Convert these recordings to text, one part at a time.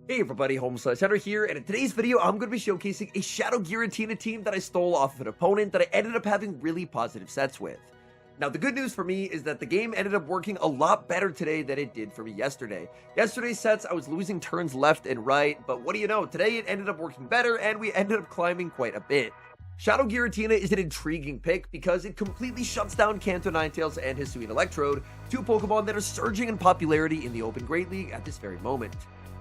Hey everybody, HomeSliceHenry here, and in today's video, I'm going to be showcasing a Shadow Giratina team that I stole off of an opponent that I ended up having really positive sets with. Now, the good news for me is that the game ended up working a lot better today than it did for me yesterday. Yesterday's sets, I was losing turns left and right, but what do you know, today it ended up working better, and we ended up climbing quite a bit. Shadow Giratina is an intriguing pick because it completely shuts down Kanto Ninetales and his Hisuian Electrode, two Pokemon that are surging in popularity in the Open Great League at this very moment.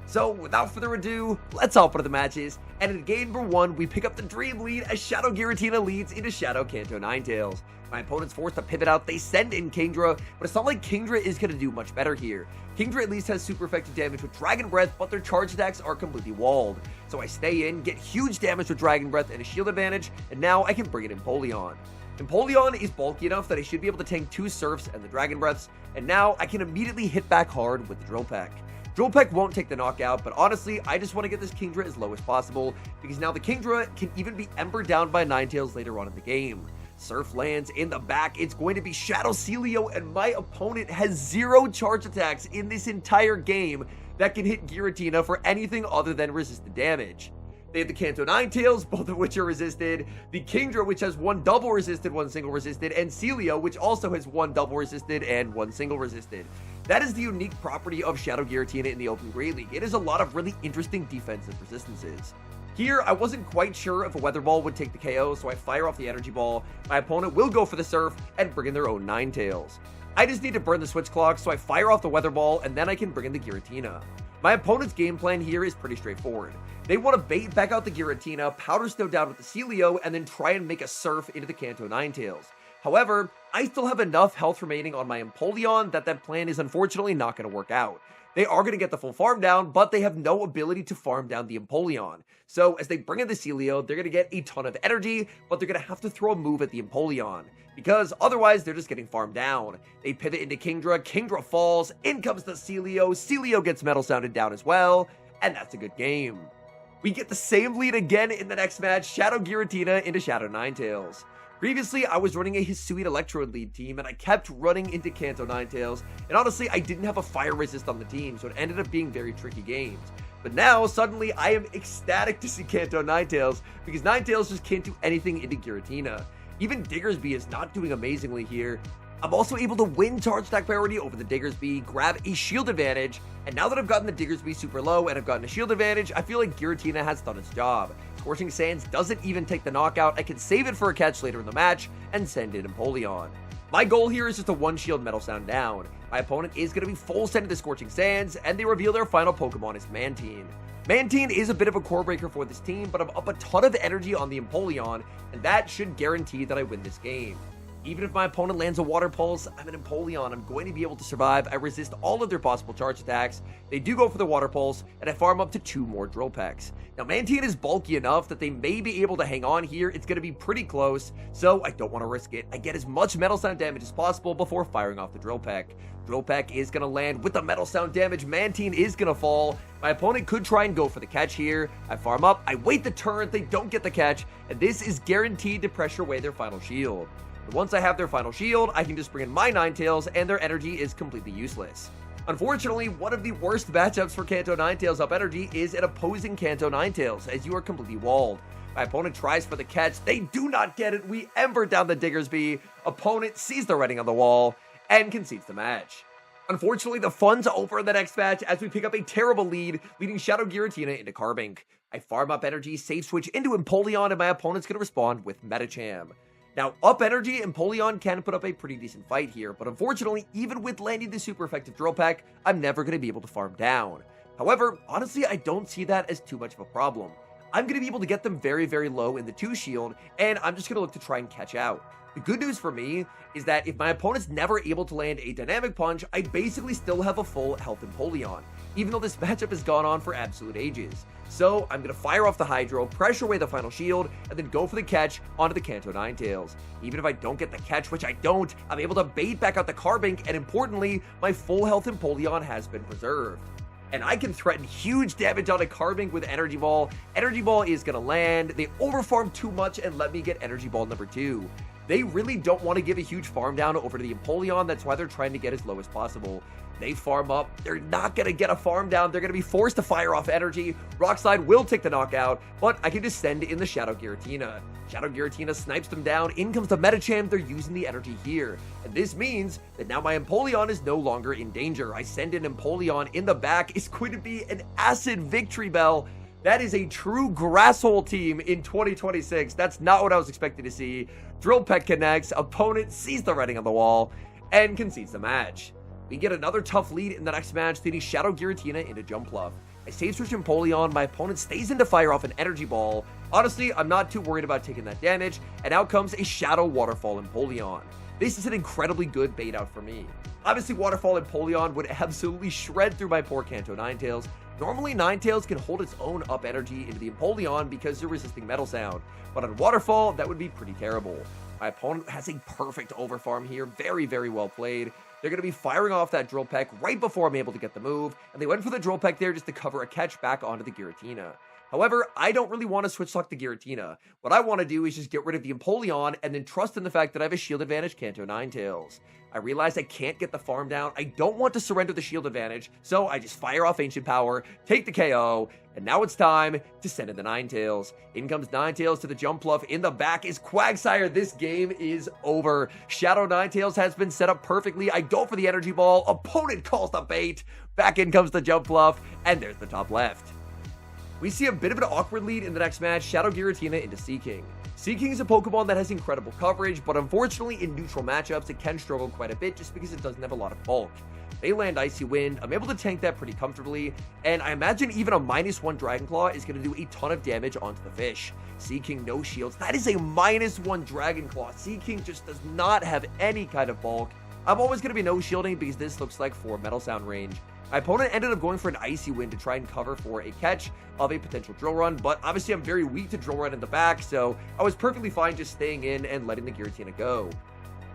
So, without further ado, let's hop into the matches, and in game number 1, we pick up the dream lead as Shadow Giratina leads into Shadow Kanto Ninetales. My opponent's forced to pivot out, they send in Kingdra, but it's not like Kingdra is going to do much better here. Kingdra at least has super effective damage with Dragon Breath, but their charge attacks are completely walled. So I stay in, get huge damage with Dragon Breath and a shield advantage, and now I can bring in Empoleon. Empoleon is bulky enough that I should be able to tank 2 Surfs and the Dragon Breaths, and now I can immediately hit back hard with the Drill Peck. Drill Peck won't take the knockout, but honestly, I just want to get this Kingdra as low as possible, because now the Kingdra can even be Ember down by Ninetales later on in the game. Surf lands in the back, it's going to be Shadow Celio, and my opponent has 0 charge attacks in this entire game that can hit Giratina for anything other than resisted damage. They have the Kanto Ninetales, both of which are resisted, the Kingdra, which has 1 double resisted, 1 single resisted, and Celio, which also has 1 double resisted and 1 single resisted. That is the unique property of Shadow Giratina in the Open Great League. It is a lot of really interesting defensive resistances. Here, I wasn't quite sure if a Weather Ball would take the KO, so I fire off the Energy Ball. My opponent will go for the Surf and bring in their own Ninetales. I just need to burn the Switch Clock, so I fire off the Weather Ball, and then I can bring in the Giratina. My opponent's game plan here is pretty straightforward. They want to bait back out the Giratina, Powder Snow down with the Celio, and then try and make a Surf into the Kanto Ninetales. However, I still have enough health remaining on my Empoleon that plan is unfortunately not going to work out. They are going to get the full farm down, but they have no ability to farm down the Empoleon. So as they bring in the Celio, they're going to get a ton of energy, but they're going to have to throw a move at the Empoleon, because otherwise they're just getting farmed down. They pivot into Kingdra, Kingdra falls, in comes the Celio, Celio gets Metal Sounded down as well, and that's a good game. We get the same lead again in the next match, Shadow Giratina into Shadow Ninetales. Previously, I was running a Hisuian Electrode lead team, and I kept running into Kanto Ninetales, and honestly, I didn't have a fire resist on the team, so it ended up being very tricky games. But now, suddenly, I am ecstatic to see Kanto Ninetales, because Ninetales just can't do anything into Giratina. Even Diggersby is not doing amazingly here. I'm also able to win charge attack priority over the Diggersby, grab a shield advantage, and now that I've gotten the Diggersby super low and I've gotten a shield advantage, I feel like Giratina has done its job. Scorching Sands doesn't even take the knockout, I can save it for a catch later in the match, and send in Empoleon. My goal here is just a 1-shield Metal Sound down. My opponent is going to be full send into Scorching Sands, and they reveal their final Pokemon is Mantine. Mantine is a bit of a core breaker for this team, but I'm up a ton of energy on the Empoleon, and that should guarantee that I win this game. Even if my opponent lands a Water Pulse, I'm an Empoleon, I'm going to be able to survive. I resist all of their possible charge attacks. They do go for the Water Pulse, and I farm up to 2 more Drill Pecks. Now, Mantine is bulky enough that they may be able to hang on here. It's going to be pretty close, so I don't want to risk it. I get as much Metal Sound damage as possible before firing off the Drill Peck. Drill Peck is going to land with the Metal Sound damage. Mantine is going to fall. My opponent could try and go for the catch here. I farm up, I wait the turn, they don't get the catch, and this is guaranteed to pressure away their final shield. Once I have their final shield, I can just bring in my Ninetales, and their energy is completely useless. Unfortunately, one of the worst matchups for Kanto Ninetales up energy is an opposing Kanto Ninetales, as you are completely walled. My opponent tries for the catch, they do not get it, we Ember down the Diggersby, opponent sees the writing on the wall, and concedes the match. Unfortunately, the fun's over in the next match as we pick up a terrible lead, leading Shadow Giratina into Carbink. I farm up energy, save switch into Empoleon, and my opponent's going to respond with Medicham. Now, up energy, Empoleon can put up a pretty decent fight here, but unfortunately, even with landing the super effective Drill Peck, I'm never going to be able to farm down. However, honestly, I don't see that as too much of a problem. I'm going to be able to get them very, very low in the 2 shield, and I'm just going to look to try and catch out. The good news for me is that if my opponent's never able to land a Dynamic Punch, I basically still have a full health Empoleon, even though this matchup has gone on for absolute ages. So I'm going to fire off the Hydro, pressure away the final shield, and then go for the catch onto the Kanto Ninetales. Even if I don't get the catch, which I don't, I'm able to bait back out the Carbink, and importantly, my full health Empoleon has been preserved. And I can threaten huge damage on a Carbink with Energy Ball. Energy Ball is going to land. They overfarm too much and let me get Energy Ball number 2. They really don't want to give a huge farm down over to the Empoleon, that's why they're trying to get as low as possible. They farm up. They're not going to get a farm down. They're going to be forced to fire off energy. Rock Slide will take the knockout, but I can just send in the Shadow Giratina. Shadow Giratina snipes them down. In comes the Medicham. They're using the energy here. And this means that now my Empoleon is no longer in danger. I send in Empoleon in the back. It's going to be an Acid Victory Bell. That is a true grasshole team in 2026. That's not what I was expecting to see. Drill Peck connects. Opponent sees the writing on the wall and concedes the match. We get another tough lead in the next match, leading Shadow Giratina into Jumpluff. I save switch Empoleon, my opponent stays in to fire off an Energy Ball. Honestly, I'm not too worried about taking that damage, and out comes a Shadow Waterfall Empoleon. This is an incredibly good bait out for me. Obviously, Waterfall Empoleon would absolutely shred through my poor Kanto Ninetales. Normally, Ninetales can hold its own up energy into the Empoleon because they're resisting Metal Sound, but on Waterfall, that would be pretty terrible. My opponent has a perfect overfarm here, very, very well played. They're going to be firing off that Drill Peck right before I'm able to get the move, and they went for the Drill Peck there just to cover a catch back onto the Giratina. However, I don't really want to switch lock the Giratina. What I want to do is just get rid of the Empoleon and then trust in the fact that I have a shield advantage Kanto Ninetales. I realize I can't get the farm down. I don't want to surrender the shield advantage, so I just fire off Ancient Power, take the KO, and now it's time to send in the Ninetales. In comes Ninetales to the Jumpluff. In the back is Quagsire. This game is over. Shadow Ninetales has been set up perfectly. I go for the Energy Ball. Opponent calls the bait. Back in comes the Jumpluff, and there's the top left. We see a bit of an awkward lead in the next match, Shadow Giratina into Seaking. Seaking is a Pokemon that has incredible coverage, but unfortunately in neutral matchups it can struggle quite a bit just because it doesn't have a lot of bulk. They land Icy Wind, I'm able to tank that pretty comfortably, and I imagine even a -1 Dragon Claw is going to do a ton of damage onto the fish. Seaking no shields, that is a -1 Dragon Claw. Seaking just does not have any kind of bulk. I'm always going to be no shielding because this looks like 4 Metal Sound range. My opponent ended up going for an Icy Wind to try and cover for a catch of a potential Drill Run, but obviously I'm very weak to Drill Run in the back, so I was perfectly fine just staying in and letting the Giratina go.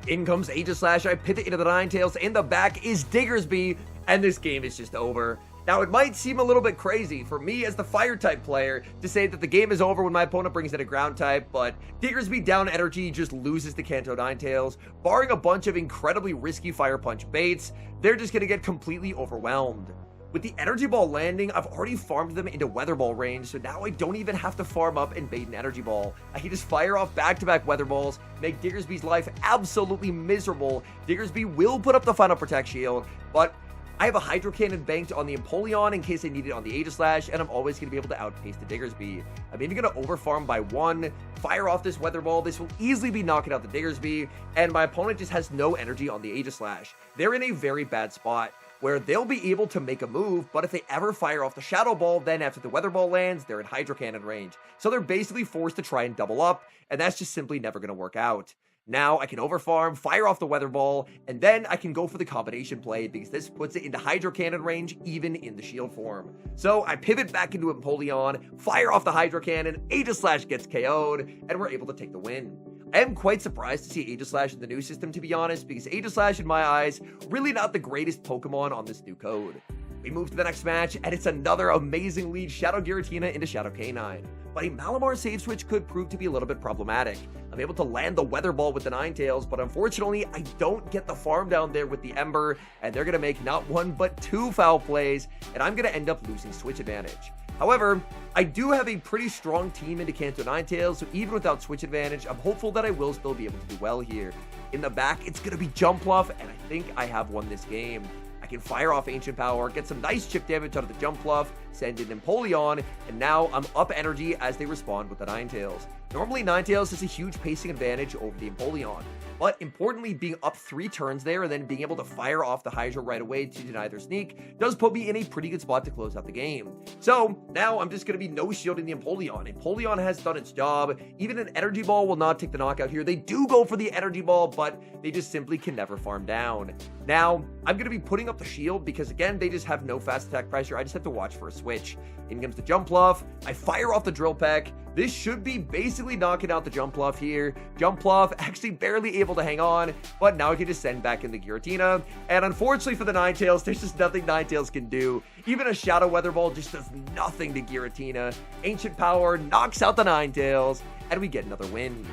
In comes Aegislash, I pivot into the Ninetales, in the back is Diggersby, and this game is just over. Now, it might seem a little bit crazy for me as the Fire-type player to say that the game is over when my opponent brings in a Ground-type, but Diggersby down energy just loses the Kanto Ninetales. Barring a bunch of incredibly risky Fire Punch baits, they're just going to get completely overwhelmed. With the Energy Ball landing, I've already farmed them into Weather Ball range, so now I don't even have to farm up and bait an Energy Ball. I can just fire off back-to-back Weather Balls, make Diggersby's life absolutely miserable. Diggersby will put up the final Protect Shield, but I have a Hydro Cannon banked on the Empoleon in case I need it on the Aegislash, and I'm always going to be able to outpace the Diggersby. I'm even going to overfarm by 1, fire off this Weather Ball. This will easily be knocking out the Diggersby, and my opponent just has no energy on the Aegislash. They're in a very bad spot where they'll be able to make a move, but if they ever fire off the Shadow Ball, then after the Weather Ball lands, they're in Hydro Cannon range. So they're basically forced to try and double up, and that's just simply never going to work out. Now I can overfarm, fire off the Weather Ball, and then I can go for the combination play because this puts it into Hydro Cannon range even in the shield form. So I pivot back into Empoleon, fire off the Hydro Cannon, Aegislash gets KO'd, and we're able to take the win. I am quite surprised to see Aegislash in the new system, to be honest, because Aegislash, in my eyes, really not the greatest Pokemon on this new code. We move to the next match, and it's another amazing lead, Shadow Giratina into Shadow K9. But a Malamar save switch could prove to be a little bit problematic. I'm able to land the Weather Ball with the Ninetales, but unfortunately, I don't get the farm down there with the Ember, and they're going to make not 1 but 2 foul plays, and I'm going to end up losing switch advantage. However, I do have a pretty strong team into Kanto Ninetales, so even without switch advantage, I'm hopeful that I will still be able to do well here. In the back, it's going to be Jumpluff, and I think I have won this game. I can fire off Ancient Power, get some nice chip damage out of the Jumpluff, send in Empoleon, and now I'm up energy as they respond with the Ninetales. Normally, Ninetales has a huge pacing advantage over the Empoleon, but importantly, being up 3 turns there and then being able to fire off the Hydro right away to deny their sneak does put me in a pretty good spot to close out the game. So now I'm just going to be no shielding the Empoleon. Empoleon has done its job. Even an Energy Ball will not take the knockout here. They do go for the Energy Ball, but they just simply can never farm down. Now, I'm going to be putting up the shield because, again, they just have no fast attack pressure. I just have to watch for a switch. In comes the Jumpluff. I fire off the Drill Peck. This should be basically knocking out the Jumpluff here. Jumpluff actually barely able to hang on, but now I can just send back in the Giratina. And unfortunately for the Ninetales, there's just nothing Ninetales can do. Even a Shadow Weather Ball just does nothing to Giratina. Ancient Power knocks out the Ninetales, and we get another win.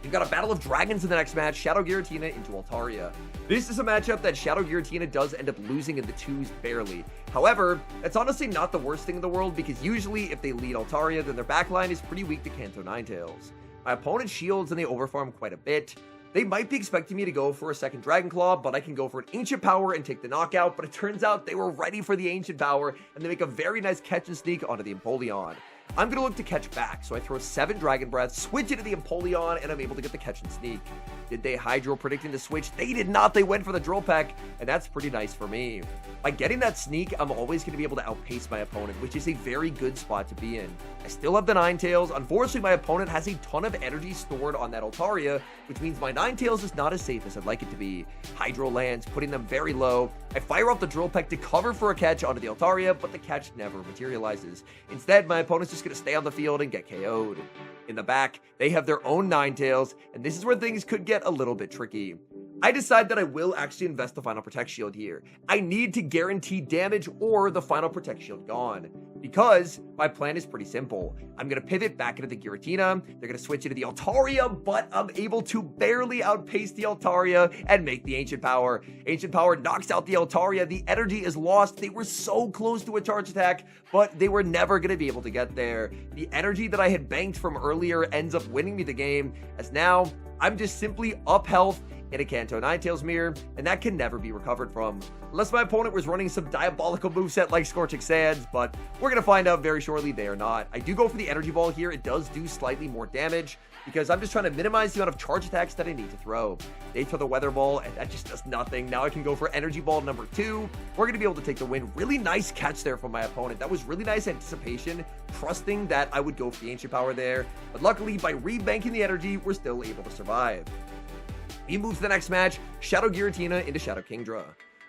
We've got a Battle of Dragons in the next match, Shadow Giratina into Altaria. This is a matchup that Shadow Giratina does end up losing in the twos barely. However, that's honestly not the worst thing in the world, because usually if they lead Altaria, then their backline is pretty weak to Kanto Ninetales. My opponent shields and they overfarm quite a bit. They might be expecting me to go for a second Dragon Claw, but I can go for an Ancient Power and take the knockout, but it turns out they were ready for the Ancient Power, and they make a very nice catch and sneak onto the Empoleon. I'm going to look to catch back, so I throw 7 Dragon Breath, switch into the Empoleon, and I'm able to get the catch and sneak. Did they Hydro predicting the switch? They did not. They went for the Drill Peck, and that's pretty nice for me. By getting that sneak, I'm always going to be able to outpace my opponent, which is a very good spot to be in. I still have the Ninetales. Unfortunately, my opponent has a ton of energy stored on that Altaria, which means my Ninetales is not as safe as I'd like it to be. Hydro lands, putting them very low. I fire off the Drill Peck to cover for a catch onto the Altaria, but the catch never materializes. Instead, my opponent's just going to stay on the field and get KO'd. In the back, they have their own Ninetales, and this is where things could get a little bit tricky. I decide that I will actually invest the Final Protect Shield here. I need to guarantee damage or the Final Protect Shield gone, because my plan is pretty simple. I'm going to pivot back into the Giratina, they're going to switch into the Altaria, but I'm able to barely outpace the Altaria and make the Ancient Power. Ancient Power knocks out the Altaria, the energy is lost. They were so close to a charge attack, but they were never going to be able to get there. The energy that I had banked from earlier ends up winning me the game, as now I'm just simply up health in a Kanto Ninetales mirror, and that can never be recovered from. Unless my opponent was running some diabolical moveset like Scorching Sands, but we're going to find out very shortly they are not. I do go for the Energy Ball here. It does do slightly more damage, because I'm just trying to minimize the amount of charge attacks that I need to throw. They throw the Weather Ball, and that just does nothing. Now I can go for Energy Ball number 2. We're going to be able to take the win. Really nice catch there from my opponent. That was really nice anticipation, trusting that I would go for the Ancient Power there. But luckily, by rebanking the energy, we're still able to survive. We move to the next match, Shadow Giratina into Shadow Kingdra.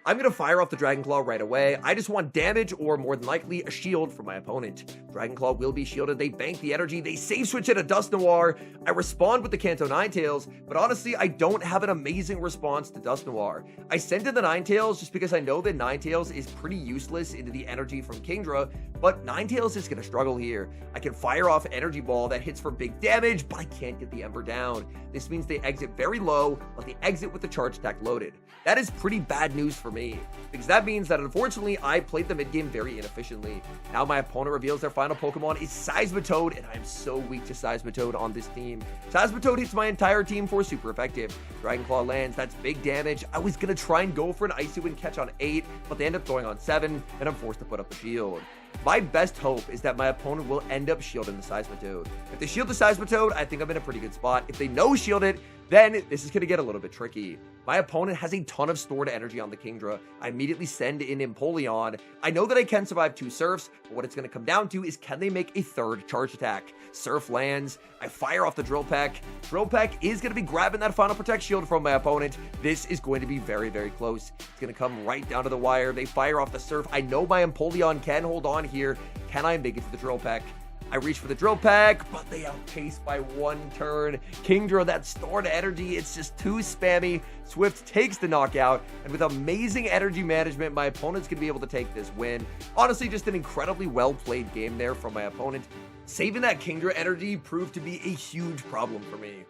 I'm going to fire off the Dragon Claw right away. I just want damage or more than likely a shield from my opponent. Dragon Claw will be shielded. They bank the energy. They save switch at a Dust Noir. I respond with the Kanto Ninetales, but honestly, I don't have an amazing response to Dust Noir. I send in the Ninetales just because I know that Ninetales is pretty useless into the energy from Kingdra, but Ninetales is going to struggle here. I can fire off Energy Ball that hits for big damage, but I can't get the Ember down. This means they exit very low, but they exit with the charge attack loaded. That is pretty bad news for me, because that means that unfortunately I played the mid game very inefficiently. Now my opponent reveals their final Pokemon is Seismitoad, and I'm so weak to Seismitoad on this team. Seismitoad hits my entire team for super effective. Dragon Claw lands, that's big damage. I was going to try and go for an Icy Wind catch on 8, but they end up throwing on 7, and I'm forced to put up the shield. My best hope is that my opponent will end up shielding the Seismitoad. If they shield the Seismitoad, I think I'm in a pretty good spot. If they no shield it, then this is going to get a little bit tricky. My opponent has a ton of stored energy on the Kingdra. I immediately send in Empoleon. I know that I can survive 2 Surfs, but what it's going to come down to is can they make a 3rd charge attack? Surf lands. I fire off the Drill Peck. Drill Peck is going to be grabbing that Final Protect Shield from my opponent. This is going to be very, very close. It's going to come right down to the wire. They fire off the Surf. I know my Empoleon can hold on here. Can I make it to the Drill Peck? I reach for the Drill Peck, but they outpace by 1 turn. Kingdra, that stored energy, it's just too spammy. Swift takes the knockout, and with amazing energy management, my opponent's going to be able to take this win. Honestly, just an incredibly well-played game there from my opponent. Saving that Kingdra energy proved to be a huge problem for me.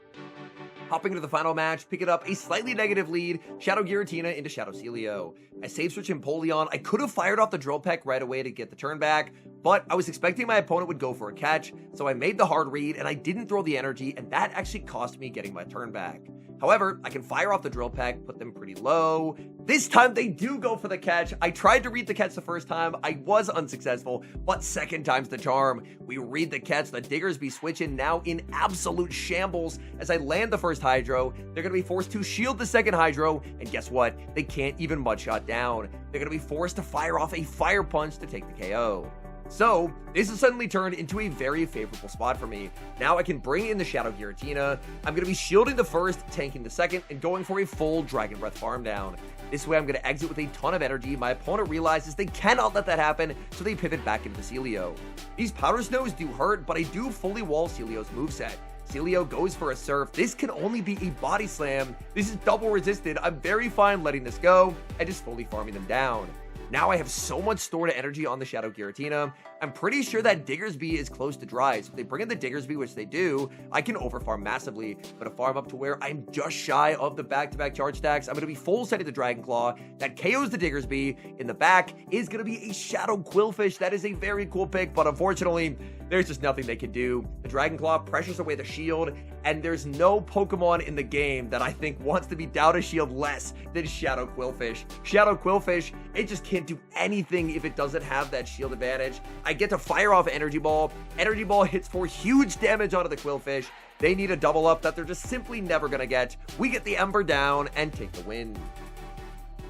Hopping into the final match, picking up a slightly negative lead, Shadow Giratina into Shadow Celio. I save switch Empoleon. I could have fired off the Drill Peck right away to get the turn back, but I was expecting my opponent would go for a catch, so I made the hard read and I didn't throw the energy, and that actually cost me getting my turn back. However, I can fire off the Drill Peck, put them pretty low. This time they do go for the catch. I tried to read the catch the first time. I was unsuccessful, but second time's the charm. We read the catch. The Diggers be switching now in absolute shambles. As I land the first Hydro, they're going to be forced to shield the second Hydro, and guess what? They can't even Mudshot down. They're going to be forced to fire off a Fire Punch to take the KO. So, this has suddenly turned into a very favorable spot for me. Now I can bring in the Shadow Giratina. I'm going to be shielding the first, tanking the second, and going for a full Dragon Breath farm down. This way I'm going to exit with a ton of energy. My opponent realizes they cannot let that happen, so they pivot back into Celio. These Powder Snows do hurt, but I do fully wall Celio's moveset. Celio goes for a Surf. This can only be a Body Slam. This is double resisted. I'm very fine letting this go and just fully farming them down. Now I have so much stored energy on the Shadow Giratina. I'm pretty sure that Diggersby is close to dry, so if they bring in the Diggersby, which they do, I can overfarm massively. I'm going to farm up to where I'm just shy of the back-to-back charge stacks. I'm going to be full setting the Dragon Claw. That KOs the Diggersby. In the back is going to be a Shadow Quillfish. That is a very cool pick, but unfortunately, there's just nothing they can do. The Dragon Claw pressures away the shield, and there's no Pokemon in the game that I think wants to be down a shield less than Shadow Quillfish. Shadow Quillfish, it just can't do anything if it doesn't have that shield advantage. I get to fire off Energy Ball. Energy Ball hits for huge damage onto the Quillfish. They need a double up that they're just simply never going to get. We get the Ember down and take the win.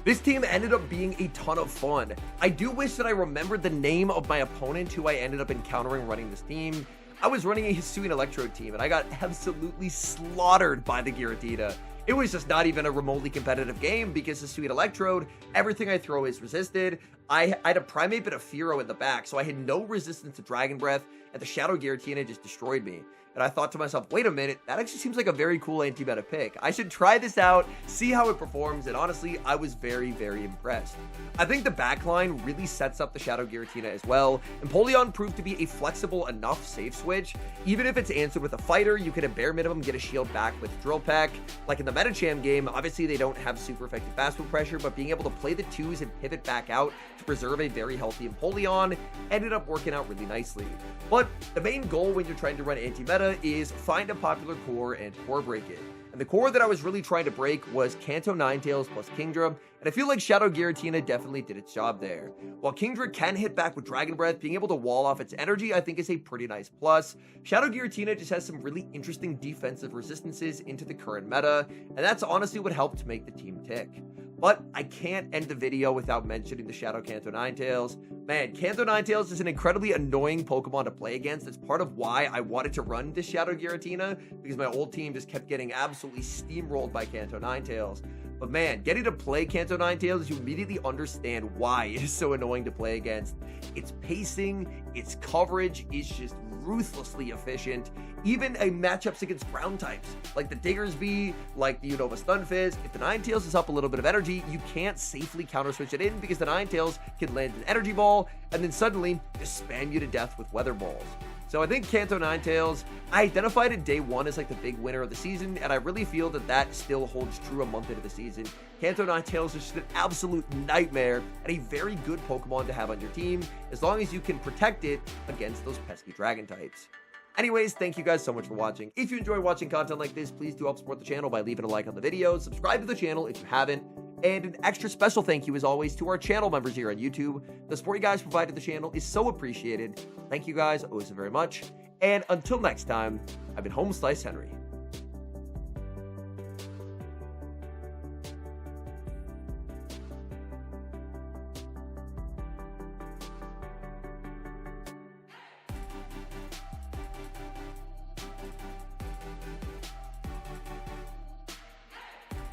This team ended up being a ton of fun. I do wish that I remembered the name of my opponent who I ended up encountering running this team. I was running a Hisuian Electrode team, and I got absolutely slaughtered by the Giratina. It was just not even a remotely competitive game because Hisuian Electrode, everything I throw is resisted. I had a Primate bit of Fearow in the back, so I had no resistance to Dragon Breath, and the Shadow Giratina just destroyed me. And I thought to myself, wait a minute, that actually seems like a very cool anti-meta pick. I should try this out, see how it performs, and honestly, I was very, very impressed. I think the backline really sets up the Shadow Giratina as well. Empoleon proved to be a flexible enough safe switch. Even if it's answered with a fighter, you can at bare minimum get a shield back with Drill Peck. Like in the Metacham game, obviously they don't have super effective fast move pressure, but being able to play the twos and pivot back out to preserve a very healthy Empoleon ended up working out really nicely. But the main goal when you're trying to run anti-meta is find a popular core and core break it. And the core that I was really trying to break was Kanto Ninetales plus Kingdra, and I feel like Shadow Giratina definitely did its job there. While Kingdra can hit back with Dragon Breath, being able to wall off its energy I think is a pretty nice plus. Shadow Giratina just has some really interesting defensive resistances into the current meta, and that's honestly what helped make the team tick. But I can't end the video without mentioning the Shadow Kanto Ninetales. Man, Kanto Ninetales is an incredibly annoying Pokemon to play against. That's part of why I wanted to run this Shadow Giratina, because my old team just kept getting absolutely steamrolled by Kanto Ninetales. But man, getting to play Kanto Ninetales, you immediately understand why it is so annoying to play against. Its pacing, its coverage is just ruthlessly efficient. Even a matchups against ground types, like the Diggersby, like the Unova Stunfisk, if the Ninetales is up a little bit of energy, you can't safely counter switch it in because the Ninetales can land an Energy Ball and then suddenly just spam you to death with Weather Balls. So I think Kanto Ninetales, I identified it day one as like the big winner of the season, and I really feel that that still holds true a month into the season. Kanto Ninetales is just an absolute nightmare and a very good Pokemon to have on your team, as long as you can protect it against those pesky Dragon types. Anyways, thank you guys so much for watching. If you enjoy watching content like this, please do help support the channel by leaving a like on the video, subscribe to the channel if you haven't, and an extra special thank you as always to our channel members here on YouTube. The support you guys provide to the channel is so appreciated. Thank you guys always so very much, and until next time, I've been HomeSliceHenry.